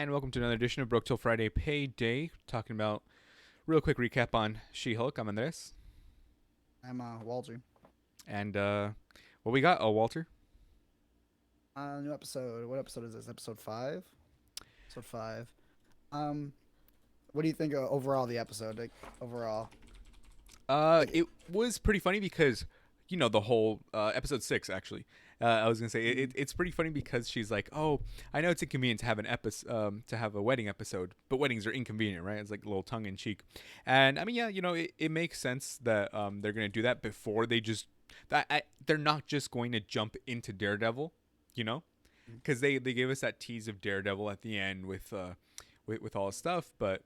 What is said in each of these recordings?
and welcome to another edition of Broke Till Friday Payday. Talking about real quick recap on She-Hulk. I'm Andres, I'm Walter. and what we got? Oh, Walter. New episode. What episode is this? Episode 5. Episode 5. Um, what do you think overall the episode? Like overall, like, It was pretty funny because the whole episode 6 actually. I was gonna say it's pretty funny because she's like, oh, I know it's inconvenient to have an episode, to have a wedding episode, but weddings are inconvenient, right? It's like a little tongue in cheek, and I mean, yeah, it makes sense that they're gonna do that before they just they're not just going to jump into Daredevil, you know, because they gave us that tease of Daredevil at the end with all his stuff, but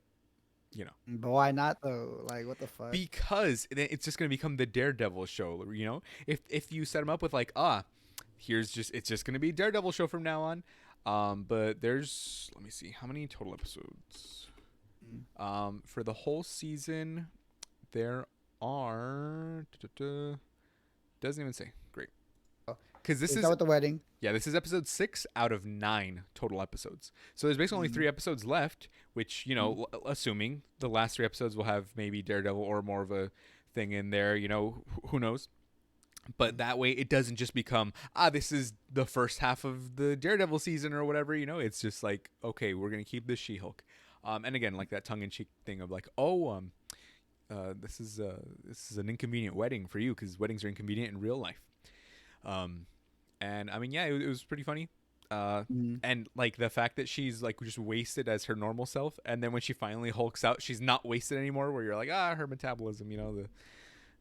you know but why not though? Like, what the fuck? because it's just going to become the Daredevil show. If you set them up with like, it's just going to be Daredevil show from now on. But there's, let me see, how many total episodes? Mm. For the whole season, there are. Doesn't even say. Great, Oh, because we start with the wedding. this is episode 6 out of 9 total episodes. So there's basically only Mm. 3 episodes left, which, Mm. assuming the last 3 episodes will have maybe Daredevil or more of a thing in there, who knows? But Mm. that way it doesn't just become, this is the first half of the Daredevil season or whatever, it's just like, okay, we're going to keep this She-Hulk. And again, like that tongue-in-cheek thing of like, this is an inconvenient wedding for you because weddings are inconvenient in real life. Um, and I mean, yeah, it was pretty funny. Mm. And like the fact that she's like just wasted as her normal self, and then when she finally hulks out, she's not wasted anymore. Where you're like, her metabolism,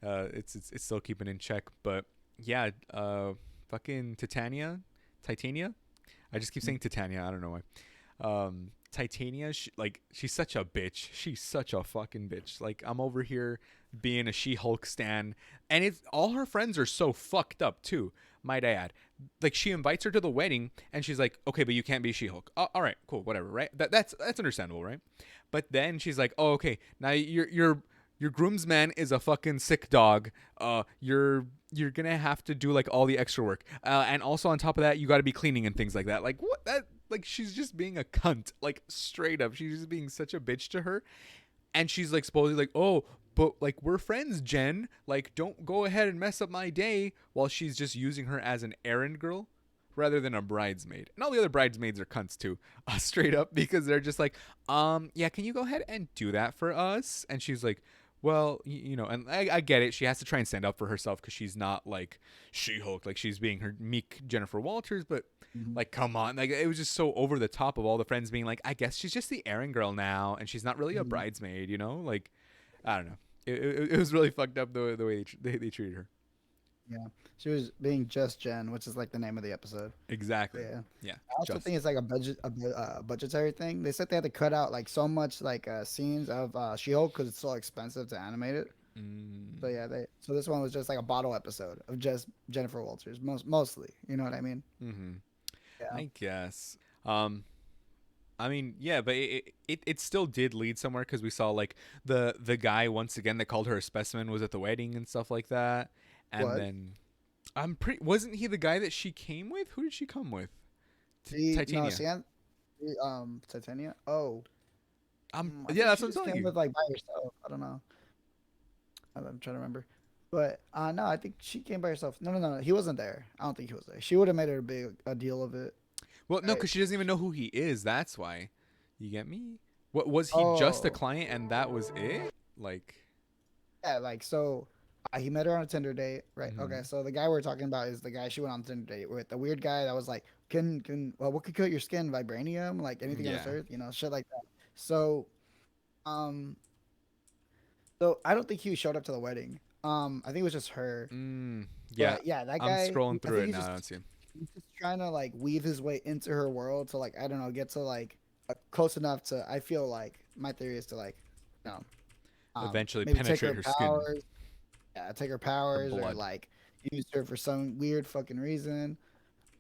it's still keeping in check. But yeah, fucking Titania. I just keep saying Titania. I don't know why. Titania, she's such a bitch. She's such a fucking bitch. Like I'm over here being a She-Hulk stan, and it's all her friends are so fucked up too. Might I add? Like she invites her to the wedding, and she's like, "Okay, but you can't be She-Hulk." Oh, all right, cool, whatever, right? That's understandable, right? But then she's like, "Oh, okay, now your groomsman is a fucking sick dog. You're gonna have to do like all the extra work, and also on top of that, you got to be cleaning and things like that. Like what that." Like she's just being a cunt, like straight up. She's just being such a bitch to her, and she's like supposedly like, oh, but like we're friends, Jen. Like don't go ahead and mess up my day. While she's just using her as an errand girl rather than a bridesmaid. And all the other bridesmaids are cunts too, straight up, because they're just like, yeah, can you go ahead and do that for us? And she's like, well, and I get it. She has to try and stand up for herself because she's not like She-Hulk, like she's being her meek Jennifer Walters, but Mhm. like, come on. Like, it was just so over the top of all the friends being like, I guess she's just the errand girl now, and she's not really a Mhm. bridesmaid, Like, I don't know. It was really fucked up the way they treated her. Yeah, she was being just Jen, which is like the name of the episode. Exactly. Yeah. Yeah. I also think Just. it's like budgetary thing. They said they had to cut out like so much like scenes of She-Hulk because it's so expensive to animate it. So Mm, yeah, so this one was just like a bottle episode of just Jennifer Walters, mostly. You know what I mean? mm-hmm. Yeah. I guess. I mean, yeah, but it still did lead somewhere because we saw like the guy once again that called her a specimen was at the wedding and stuff like that, and What? then I'm pretty wasn't he the guy that she came with? Who did she come with? She no, Titania. Titania. Oh, I Yeah, think that's she what I'm just telling came you. with like by herself. I don't know. I'm trying to remember. But no, I think she came by herself. No, no, no, no. He wasn't there. I don't think he was there. She would have made it a big a deal of it. Well, no, Right. because she doesn't even know who he is. That's why. You get me? What was he just a Oh, client and that was it? Like, yeah, like so he met her on a Tinder date, right? Okay, mm-hmm. so the guy we're talking about is the guy she went on a Tinder date with, the weird guy that was like, what could cut your skin? Vibranium, like anything on this Yeah. earth, shit like that. So, um, so I don't think he showed up to the wedding. I think it was just her. Yeah. But yeah, that I'm guy, scrolling I through think it now. I don't see him. he's just trying to like weave his way into her world to like I don't know, get to like close enough to. I feel like my theory is to like, you know, Eventually maybe take penetrate her her skin, powers. Yeah, take her her powers or blood. like use her for some weird fucking reason.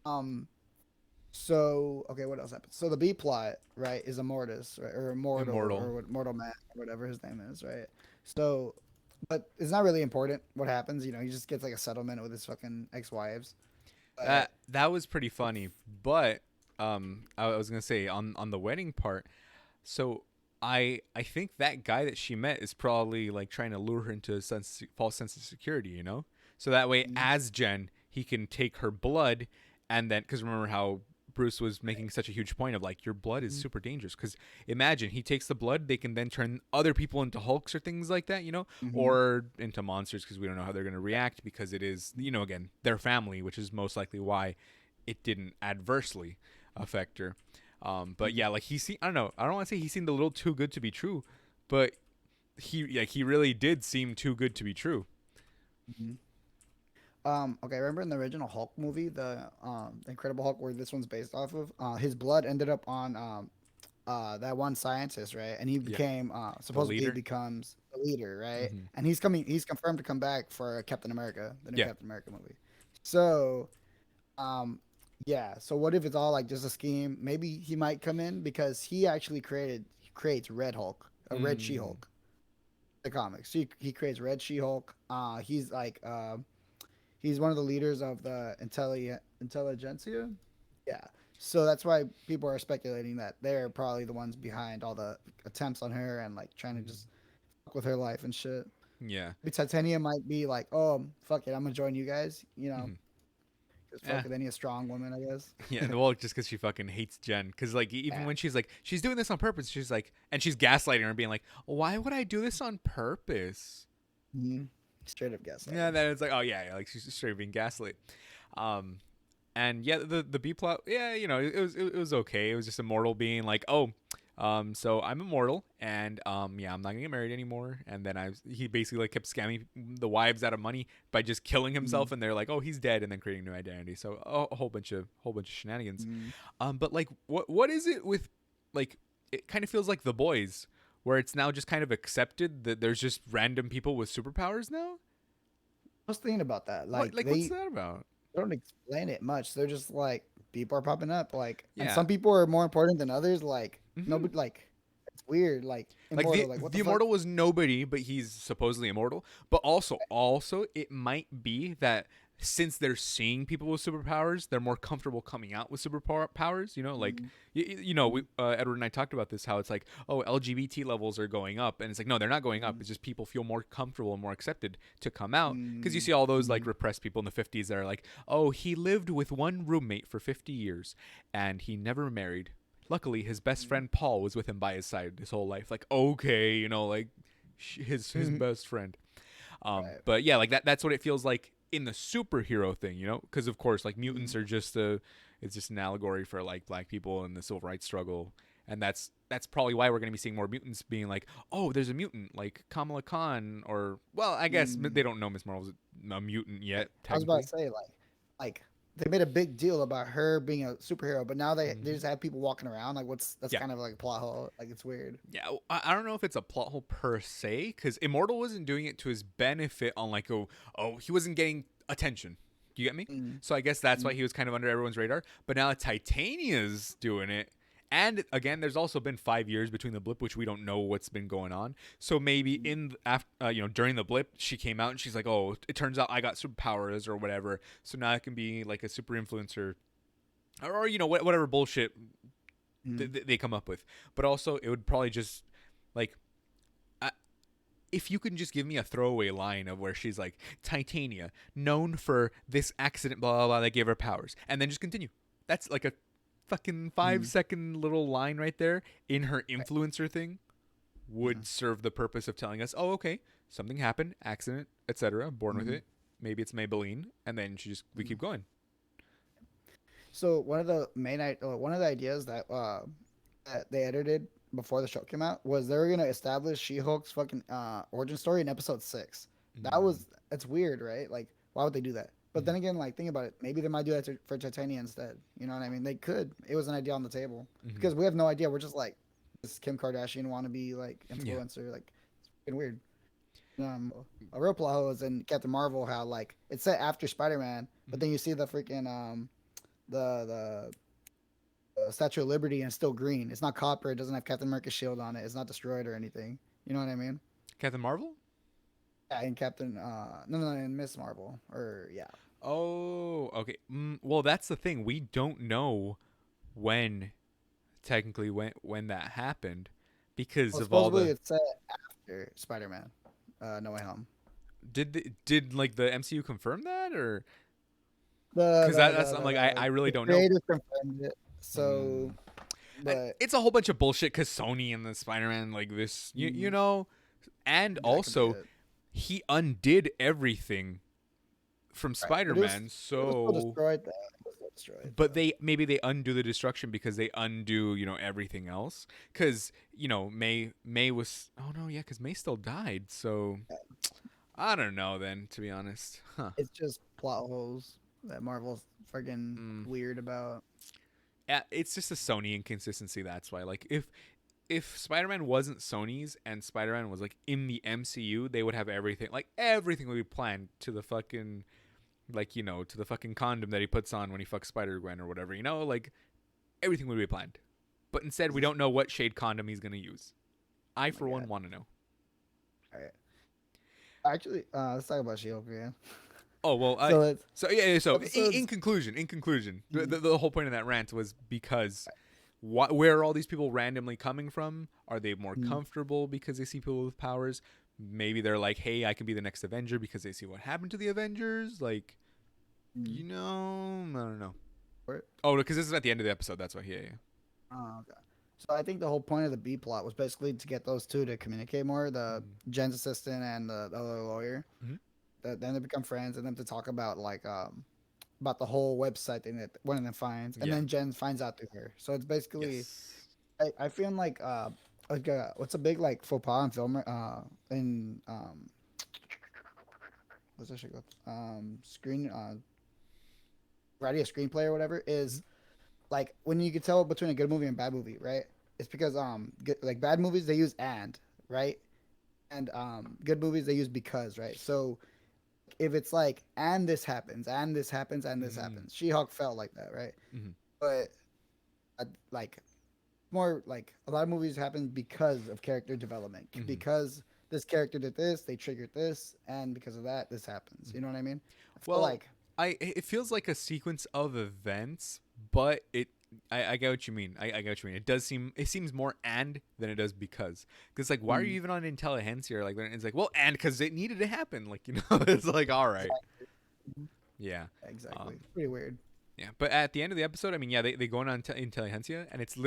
Um. So okay, what else happened? So the B plot, right, is Immortus, right, or Immortal, Immortal. or what, Mortal Man, or whatever his name is, right? So, but it's not really important what happens. He just gets like a settlement with his fucking ex-wives. But That was pretty funny, but I was gonna say on the wedding part. So I think that guy that she met is probably like trying to lure her into a false sense of security, you know? So that way, Mhm. as Jen, he can take her blood, and then because remember how Bruce was making such a huge point of like your blood is Mhm. super dangerous. Because imagine he takes the blood, they can then turn other people into Hulks or things like that, you know, Mhm. or into monsters because we don't know how they're going to react because it is, you know, again their family, which is most likely why it didn't adversely affect her. But Mhm. yeah, like I don't know. I don't want to say he seemed a little too good to be true, but he really did seem too good to be true. Mhm. Okay, remember in the original Hulk movie, the Incredible Hulk, where this one's based off of, his blood ended up on that one scientist, right? And he Yeah, became the supposedly he leader. becomes the leader, right? Mm-hmm. And he's confirmed to come back for Captain America, the new Yeah. Captain America movie. So, um, yeah. So what if it's all like just a scheme? Maybe he might come in because he creates Red Hulk, a Red She Mm-hmm. Hulk, the comics. He creates Red She Hulk. He's like he's one of the leaders of the intelligentsia. Yeah. So that's why people are speculating that they're probably the ones behind all the attempts on her and like trying to just fuck with her life and shit. Yeah. Maybe Titania might be like, "Oh, fuck it, I'm gonna join you guys," you know, Mm-hmm. because Yeah. fuck it, any a strong woman, I guess. Yeah, well, just because she fucking hates Jen. Because, like, even Yeah. when she's like, she's doing this on purpose, she's like, and she's gaslighting her and being like, why would I do this on purpose? Mm-hmm. Straight up Yeah, gaslighting. then it's like, oh, yeah, like, she's just straight being gaslit. Um, and yeah, the B plot, yeah, you know, it was okay. It was just Immortal being like, oh, so I'm immortal, and yeah, I'm not gonna get married anymore. And then he basically like kept scamming the wives out of money by just killing Mm-hmm. himself, and they're like, oh, he's dead, and then creating a new identity. So a whole bunch of shenanigans. But like, what is it with like? It kind of feels like The Boys, where it's now just kind of accepted that there's just random people with superpowers now. I was thinking about that. What Like what's they that about? don't explain it much. They're just like people are popping up, like, and Yeah. some people are more important than others. Like Hmm. nobody, like it's weird. Like Like immortal, like what the the fuck? immortal was nobody, but he's supposedly immortal. But also it might be that since they're seeing people with superpowers, they're more comfortable coming out with superpowers. You know, like Mm-hmm. Edward and I talked about this. How it's like, oh, LGBT levels are going up, and it's like, no, they're not going up. Mm-hmm. It's just people feel more comfortable and more accepted to come out because you Mm-hmm. see all those like Mm-hmm. repressed people in the 50s that are like, oh, he lived with one roommate for 50 years and he never married. Luckily, his best friend Paul was with him by his side his whole life. Like, okay, you know, like his Mm-hmm. best friend. Right. But yeah, like that's what it feels like in the superhero thing, you know, because of course, like Mm-hmm. mutants are it's just an allegory for like black people and the civil rights struggle, and that's probably why we're going to be seeing more mutants being like, oh, there's a mutant like Kamala Khan, or well, I guess Mm-hmm. they don't know Miss Marvel's a mutant yet, I was about to technically. say like they made a big deal about her being a superhero, but now they Hmm. just have people walking around. Like what's that's Yeah. kind of like a plot hole. Like it's weird. Yeah, I don't know if it's a plot hole per se, because Immortal wasn't doing it to his benefit on like, oh, he wasn't getting attention. You get me? Mm-hmm. So I guess that's why he was kind of under everyone's radar. But now that Titania's doing it, and again, there's also been 5 years between the blip, which we don't know what's been going on. So maybe after, during the blip, she came out and she's like, "Oh, it turns out I got superpowers or whatever." So now I can be like a super influencer, or whatever bullshit Mm-hmm. they come up with. But also, it would probably just like I, if you can just give me a throwaway line of where she's like, Titania, known for this accident, blah blah blah, that gave her powers, and then just continue. That's like a fucking five Mm-hmm. second little line right there in her influencer thing would serve the purpose of telling us, oh, okay, something happened, accident, etc. Born with Mm-hmm. it. Maybe it's Maybelline, and then we Mm-hmm. keep going. So one of the ideas that they edited before the show came out was they were gonna establish She-Hulk's fucking origin story in episode 6. Mm-hmm. It's weird, right? Like why would they do that? But then again, like think about it. Maybe they might do that for Titania instead. You know what I mean? They could. It was an idea on the table Mm-hmm. because we have no idea. We're just like this Kim Kardashian wannabe like Yeah. influencer. Like it's fucking weird. A real plot hole is in Captain Marvel how like it's set after Spider-Man, but Mm-hmm. then you see the freaking the Statue of Liberty and it's still green. It's not copper. It doesn't have Captain America's shield on it. It's not destroyed or anything. You know what I mean? Captain Marvel. Yeah, in Captain no, in Miss Marvel or yeah. Oh, okay. Well, that's the thing. We don't know when technically when that happened because Well, of all supposedly the it's set after Spider-Man, No Way Home. did like the MCU confirm that or The because the that's the I'm the, like the, I really the don't know. creators confirmed it. Mm. So, And but it's a whole bunch of bullshit because Sony and the Spider-Man like this you mm, know, and that could be also it. he undid everything from Right. Spider-Man, It was still so destroyed though. It was still destroyed. but they maybe they undo the destruction because they undo everything else because May was oh no yeah because May still died so Yeah. I don't know then to be honest It's just plot holes that Marvel's friggin' mm. weird about. Yeah, it's just a Sony inconsistency that's why like if Spider-Man wasn't Sony's and Spider-Man was like in the MCU they would have everything like everything would be planned to the fucking like to the fucking condom that he puts on when he fucks Spider-Gwen or whatever like everything would be planned. But instead, we don't know what shade condom he's going to use. I, Oh for my one, god. want to know. All right. Actually, let's talk about She-Hulk again. Oh well, So it's so yeah. So episodes. in conclusion, Mhm. the whole point of that rant was because where are all these people randomly coming from? Are they more Mhm. comfortable because they see people with powers? Maybe they're like, hey, I can be the next Avenger because they see what happened to the Avengers. Like, Mhm. I don't know. Or- Oh, because this is at the end of the episode. That's why. Yeah, yeah. Oh, okay. So I think the whole point of the B plot was basically to get those two to communicate more, the Jen's assistant and the other lawyer. Mm-hmm. Then they become friends, and then to talk about about the whole website thing that one of them finds, and Yeah. then Jen finds out through her. So it's basically Yes. I feel what's a big like faux pas in film in what's that shit called screen writing a screenplay or whatever Mm-hmm. is like when you can tell between a good movie and bad movie, right? It's because like bad movies they use and right, and good movies they use because right. So if it's like and this happens and this happens and this Mm-hmm. happens, She-Hulk felt like that, right? Mm-hmm. But like more like a lot of movies happen because of character development Mm-hmm. because this character did this, they triggered this, and because of that, this happens. You know what I mean? I feel Well, like it feels like a sequence of events, but I get what you mean. I get what you mean. It seems more and than it does because like why are you mm, even on intelligentsia? Like it's like well and because it needed to happen. Like it's like all right, exactly, yeah, exactly. um, It's pretty weird. yeah. But at the end of the episode, I mean, yeah, they go on intelligentsia, and it's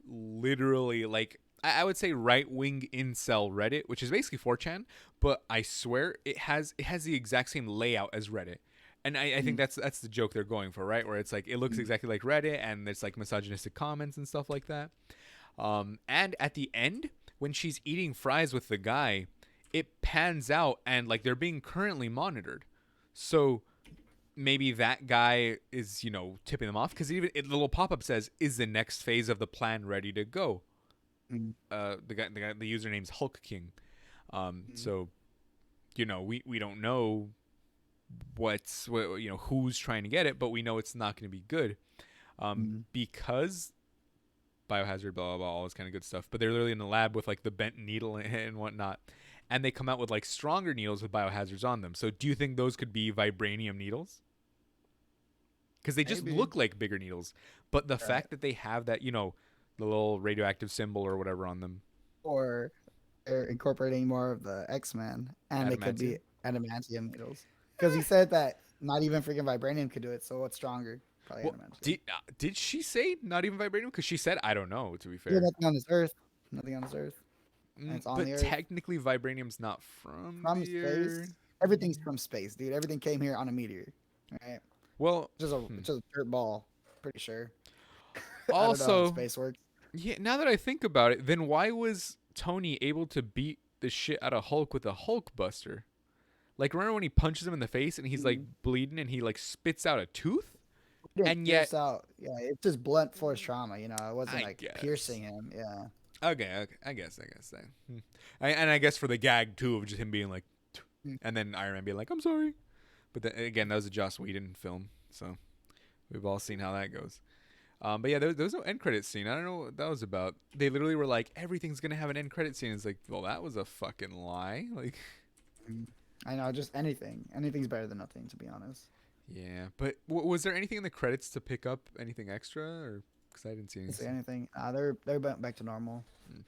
literally like I would say right wing incel Reddit, which is basically 4chan, but I swear it has the exact same layout as Reddit. And I think Mm, that's the joke they're going for, right? Where it's like it looks mm, exactly like Reddit and there's like misogynistic comments and stuff like that. And at the end, when she's eating fries with the guy, it pans out and like they're being currently monitored. So maybe that guy is tipping them off because even the little pop-up says is the next phase of the plan ready to go. mm, The username's Hulk King. mm, So we don't know who's trying to get it, but we know it's not going to be good. mm. Because biohazard, blah blah blah, all this kind of good stuff. But they're literally in the lab with like the bent needle and whatnot, and they come out with like stronger needles with biohazards on them. So do you think those could be vibranium needles? Because they just Maybe look like bigger needles, but the right fact that they have that the little radioactive symbol or whatever on them, or they're incorporating more of the X-Men, and they could be adamantium. adamantium needles because he said that not even freaking vibranium could do it. So what's stronger? Probably Well, adamantium. did she say not even vibranium? Because she said I don't know. To be Yeah, fair, nothing on this earth. Nothing on this earth. And it's on the but earth. technically vibranium's not from From the earth. space. Everything's from space, dude. Everything came here on a meteor. Right? Well, It's just a dirt ball. Pretty sure. I don't know how also, space works. yeah. Now that I think about it, then why was Tony able to beat the shit out of Hulk with a Hulk Buster? Like, remember when he punches him in the face and he's like Mm. bleeding and he like spits out a tooth? It didn't And yet, pierce out. Yeah, it's just blunt force trauma. It wasn't I like guess. piercing him. Yeah. Okay, I guess that. And I guess for the gag too of just him being like, Mm. and then Iron Man being like, "I'm sorry," but then, again, that was a Joss Whedon film, so we've all seen how that goes. But yeah, there was no end credit scene. I don't know what that was about. They literally were like, "Everything's gonna have an end credit scene." It's like, well, that was a fucking lie. Like, Mm. I know, just anything. Anything's better than nothing, to be honest. Yeah, but was there anything in the credits to pick up anything extra, or because I didn't see Didn't say anything? anything. They're back to normal, Hmm.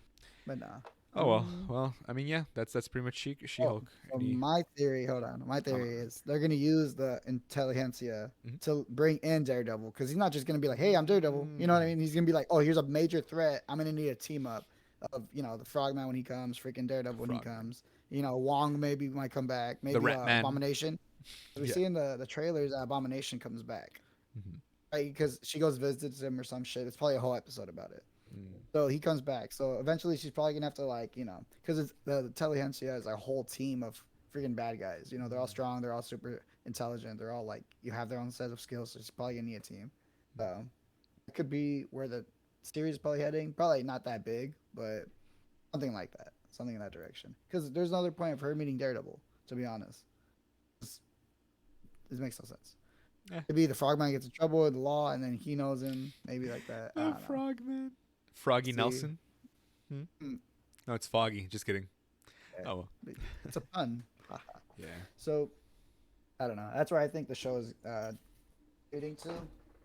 but nah. Oh well, well. I mean, yeah, that's pretty much Oh, She-Hulk. so Any my theory, hold on. My comment? theory is they're gonna use the intelligentsia Mm-hmm. to bring in Daredevil because he's not just gonna be like, "Hey, I'm Daredevil." You know what I mean? He's gonna be like, "Oh, here's a major threat. I'm gonna need a team up of the Frogman when he comes, freaking Daredevil when he Frogman, comes. Wong maybe might come back. the Maybe Rat Man. Abomination. We Yeah. see in the trailers that Abomination comes back, Mm-hmm. right? Because she goes visits him or some shit. It's probably a whole episode about it. Mm. So he comes back. So eventually she's probably gonna have to because it's the Intelligentsia is a whole team of freaking bad guys. They're all strong. They're all super intelligent. They're all like you have their own set of skills. So she's probably gonna need a team. So it could be where the series is probably heading. Probably not that big, but something like that. Something in that direction. Because there's another point of her meeting Daredevil. To be honest, this makes no sense. Eh. Maybe the Frogman gets in trouble with the law, and then he knows him. Maybe like that. I The don't know. Frogman. Froggy See, Nelson. Hmm? Hmm, No, it's Foggy. Just kidding. yeah. Oh well. It's a pun. Yeah. So I don't know. That's where I think the show is leading to.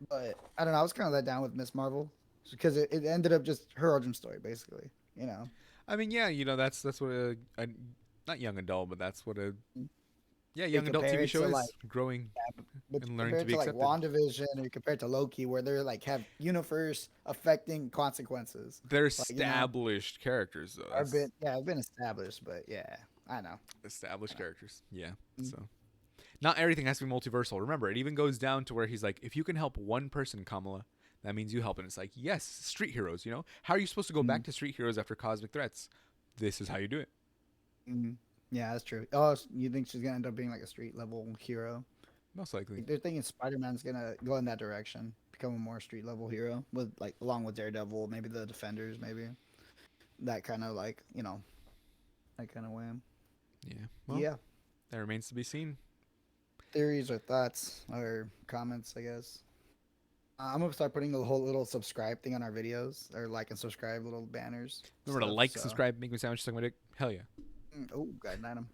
But I don't know. I was kind of let down with Miss Marvel because it ended up just her origin story, basically. I mean, yeah, that's what a not young adult, but that's what a You young adult compare TV it show to is growing but and you learning compare to it be to like accepted. WandaVision or you compare it to Loki, where they're like have universe affecting consequences. They're Like established characters, though. I've That's been established, but yeah, I know. established characters. Yeah. Mm. So not everything has to be multiversal. Remember, it even goes down to where he's like, if you can help one person, Kamala, that means you help. And it's like, yes, street heroes. How are you supposed to go back Mm. to street heroes after cosmic threats? This is how you do it. Mm. Yeah, that's true. Oh, you think she's gonna end up being like a street level hero? Most likely. They're thinking Spider Man's gonna go in that direction, become a more street level hero with like along with Daredevil, maybe the Defenders, maybe that kind of that kind of way. Yeah. Well, Yeah, that remains to be seen. theories or thoughts or comments, I guess. I'm gonna start putting the whole little subscribe thing on our videos or like and subscribe little banners Remember to stuff. like, So, subscribe, make me sandwich, suck my dick. Hell yeah. oh, got them.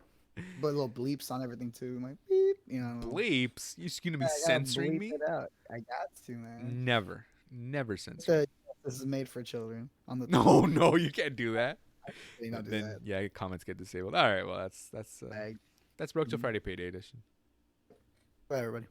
But little bleeps on everything too, like beep. Bleeps? You gonna be I gotta censoring bleep me? it out. I got to, man. Never. Never censoring. The, this is made for children on the thing. No, no, you can't do that. Don't do Then that. yeah, comments get disabled. All right, well Like, that's broke till Friday Payday edition. bye, everybody.